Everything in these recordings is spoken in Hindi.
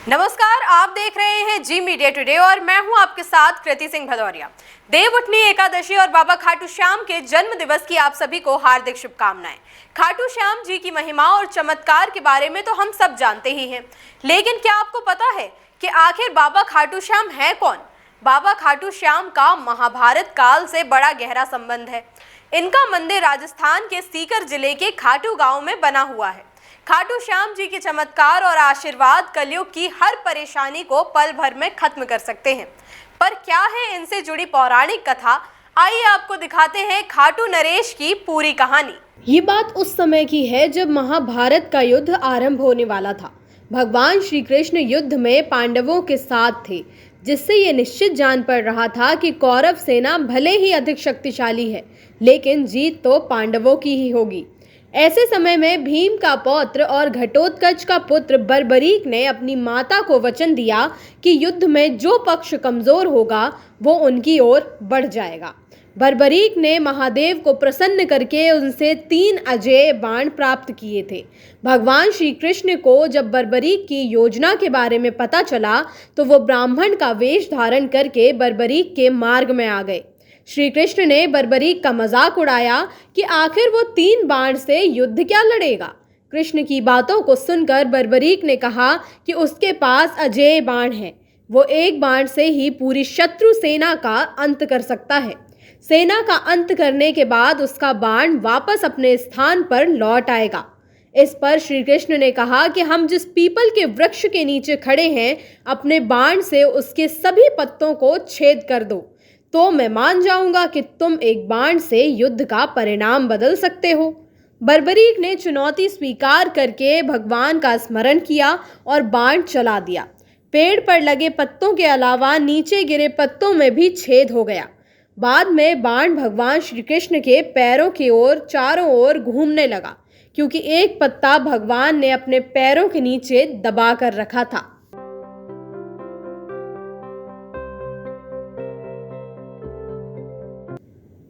नमस्कार, आप देख रहे हैं जी मीडिया टुडे और मैं हूं आपके साथ कृति सिंह भदौरिया। देवउठनी एकादशी और बाबा खाटू श्याम के जन्म दिवस की आप सभी को हार्दिक शुभकामनाएं। खाटू श्याम जी की महिमा और चमत्कार के बारे में तो हम सब जानते ही हैं, लेकिन क्या आपको पता है कि आखिर बाबा खाटू श्याम है कौन? बाबा खाटू श्याम का महाभारत काल से बड़ा गहरा संबंध है। इनका मंदिर राजस्थान के सीकर जिले के खाटू गांव में बना हुआ है। खाटू श्याम जी के चमत्कार और आशीर्वाद कलयुग की हर परेशानी को पल भर में खत्म कर सकते हैं। पर क्या है इनसे जुड़ी पौराणिक कथा? आइए आपको दिखाते हैं खाटू नरेश की पूरी कहानी। ये बात उस समय की है जब महाभारत का युद्ध आरंभ होने वाला था। भगवान श्री कृष्ण युद्ध में पांडवों के साथ थे, जिससे ये निश्चित जान पड़ रहा था कि कौरव सेना भले ही अधिक शक्तिशाली है, लेकिन जीत तो पांडवों की ही होगी। ऐसे समय में भीम का पौत्र और घटोत्कच का पुत्र बर्बरीक ने अपनी माता को वचन दिया कि युद्ध में जो पक्ष कमजोर होगा वो उनकी ओर बढ़ जाएगा। बर्बरीक ने महादेव को प्रसन्न करके उनसे 3 अजेय बाण प्राप्त किए थे। भगवान श्री कृष्ण को जब बर्बरीक की योजना के बारे में पता चला तो वो ब्राह्मण का वेश धारण करके बर्बरीक के मार्ग में आ गए। श्री कृष्ण ने बर्बरीक का मजाक उड़ाया कि आखिर वो 3 बाण से युद्ध क्या लड़ेगा। कृष्ण की बातों को सुनकर बर्बरीक ने कहा कि उसके पास अजेय बाण है, वो एक बाण से ही पूरी शत्रु सेना का अंत कर सकता है। सेना का अंत करने के बाद उसका बाण वापस अपने स्थान पर लौट आएगा। इस पर श्री कृष्ण ने कहा कि हम जिस पीपल के वृक्ष के नीचे खड़े हैं, अपने बाण से उसके सभी पत्तों को छेद कर दो, तो मैं मान जाऊंगा कि तुम एक बाण से युद्ध का परिणाम बदल सकते हो। बर्बरीक ने चुनौती स्वीकार करके भगवान का स्मरण किया और बाण चला दिया। पेड़ पर लगे पत्तों के अलावा नीचे गिरे पत्तों में भी छेद हो गया। बाद में बाण भगवान श्री कृष्ण के पैरों की ओर चारों ओर घूमने लगा, क्योंकि एक पत्ता भगवान ने अपने पैरों के नीचे दबा कर रखा था।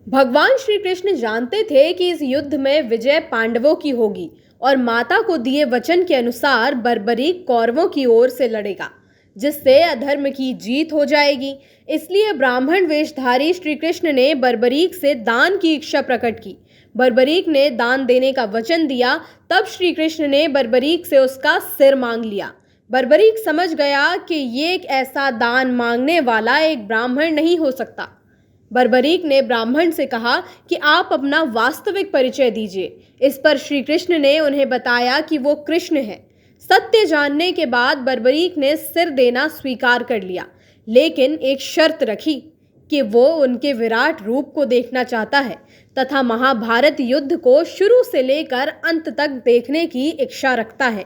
भगवान श्री कृष्ण जानते थे कि इस युद्ध में विजय पांडवों की होगी और माता को दिए वचन के अनुसार बर्बरीक कौरवों की ओर से लड़ेगा, जिससे अधर्म की जीत हो जाएगी। इसलिए ब्राह्मण वेशधारी श्री कृष्ण ने बर्बरीक से दान की इच्छा प्रकट की। बर्बरीक ने दान देने का वचन दिया। तब श्री कृष्ण ने बर्बरीक से उसका सिर मांग लिया। बर्बरीक समझ गया कि ये एक ऐसा दान मांगने वाला एक ब्राह्मण नहीं हो सकता। बर्बरीक ने ब्राह्मण से कहा कि आप अपना वास्तविक परिचय दीजिए। इस पर श्री कृष्ण ने उन्हें बताया कि वो कृष्ण है। सत्य जानने के बाद बर्बरीक ने सिर देना स्वीकार कर लिया, लेकिन एक शर्त रखी कि वो उनके विराट रूप को देखना चाहता है तथा महाभारत युद्ध को शुरू से लेकर अंत तक देखने की इच्छा रखता है।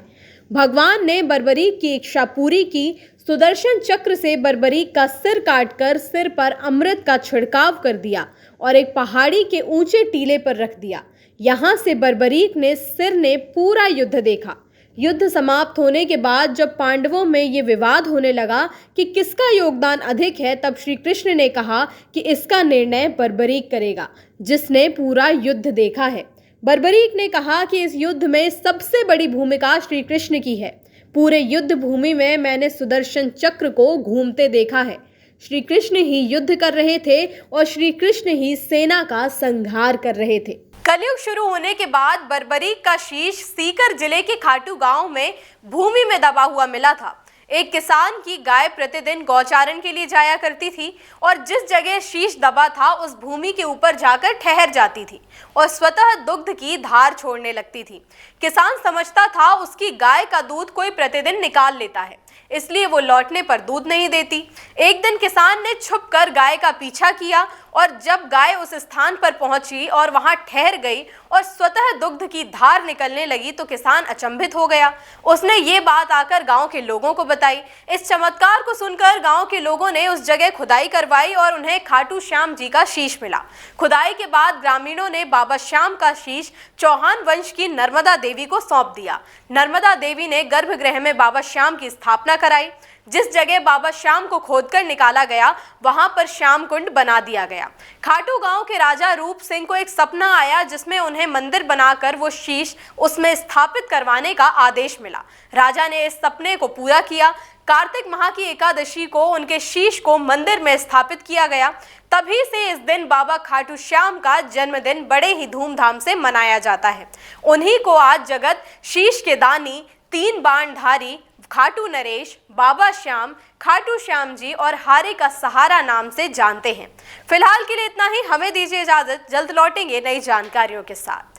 भगवान ने बर्बरीक की इच्छा पूरी की। सुदर्शन चक्र से बर्बरीक का सिर काटकर सिर पर अमृत का छिड़काव कर दिया और एक पहाड़ी के ऊंचे टीले पर रख दिया। यहाँ से बर्बरीक ने सिर ने पूरा युद्ध देखा। युद्ध समाप्त होने के बाद जब पांडवों में ये विवाद होने लगा कि किसका योगदान अधिक है, तब श्री कृष्ण ने कहा कि इसका निर्णय बर्बरीक करेगा, जिसने पूरा युद्ध देखा है। बर्बरीक ने कहा कि इस युद्ध में सबसे बड़ी भूमिका श्री कृष्ण की है। पूरे युद्ध भूमि में मैंने सुदर्शन चक्र को घूमते देखा है। श्री कृष्ण ही युद्ध कर रहे थे और श्री कृष्ण ही सेना का संहार कर रहे थे। कलयुग शुरू होने के बाद बर्बरीक का शीश सीकर जिले के खाटू गांव में भूमि में दबा हुआ मिला था। एक किसान की गाय प्रतिदिन गौचारण के लिए जाया करती थी और जिस जगह शीश दबा था उस भूमि के ऊपर जाकर ठहर जाती थी और स्वतः दुग्ध की धार छोड़ने लगती थी। किसान समझता था उसकी गाय का दूध कोई प्रतिदिन निकाल लेता है, इसलिए वो लौटने पर दूध नहीं देती। एक दिन किसान ने छुपकर गाय का पीछा किया और जब गाय उस स्थान पर पहुंची और वहां ठहर गई और स्वतः दुग्ध की धार निकलने लगी तो किसान अचंभित हो गया। उसने ये बात आकर गांव के लोगों को बताई। इस चमत्कार को सुनकर गांव के लोगों ने उस जगह खुदाई करवाई और उन्हें खाटू श्याम जी का शीश मिला। खुदाई के बाद ग्रामीणों ने बाबा श्याम का शीश चौहान वंश की नर्मदा देवी को सौंप दिया। नर्मदा देवी ने गर्भगृह में बाबा श्याम की स्थापना कराई। जिस जगह बाबा श्याम को खोदकर निकाला गया वहां पर श्याम कुंड बना दिया गया। खाटू गांव के राजा रूप सिंह को एक सपना आया जिसमें उन्हें मंदिर बनाकर वो शीश उसमें स्थापित करवाने का आदेश मिला। राजा ने इस सपने को पूरा किया। कार्तिक माह की एकादशी को उनके शीश को मंदिर में स्थापित किया गया। तभी से इस दिन बाबा खाटू श्याम का जन्मदिन बड़े ही धूमधाम से मनाया जाता है। उन्हीं को आज जगत शीश के दानी, 3 बाणधारी, खाटू नरेश, बाबा श्याम, खाटू श्याम जी और हारे का सहारा नाम से जानते हैं। फिलहाल के लिए इतना ही। हमें दीजिए इजाजत, जल्द लौटेंगे नई जानकारियों के साथ।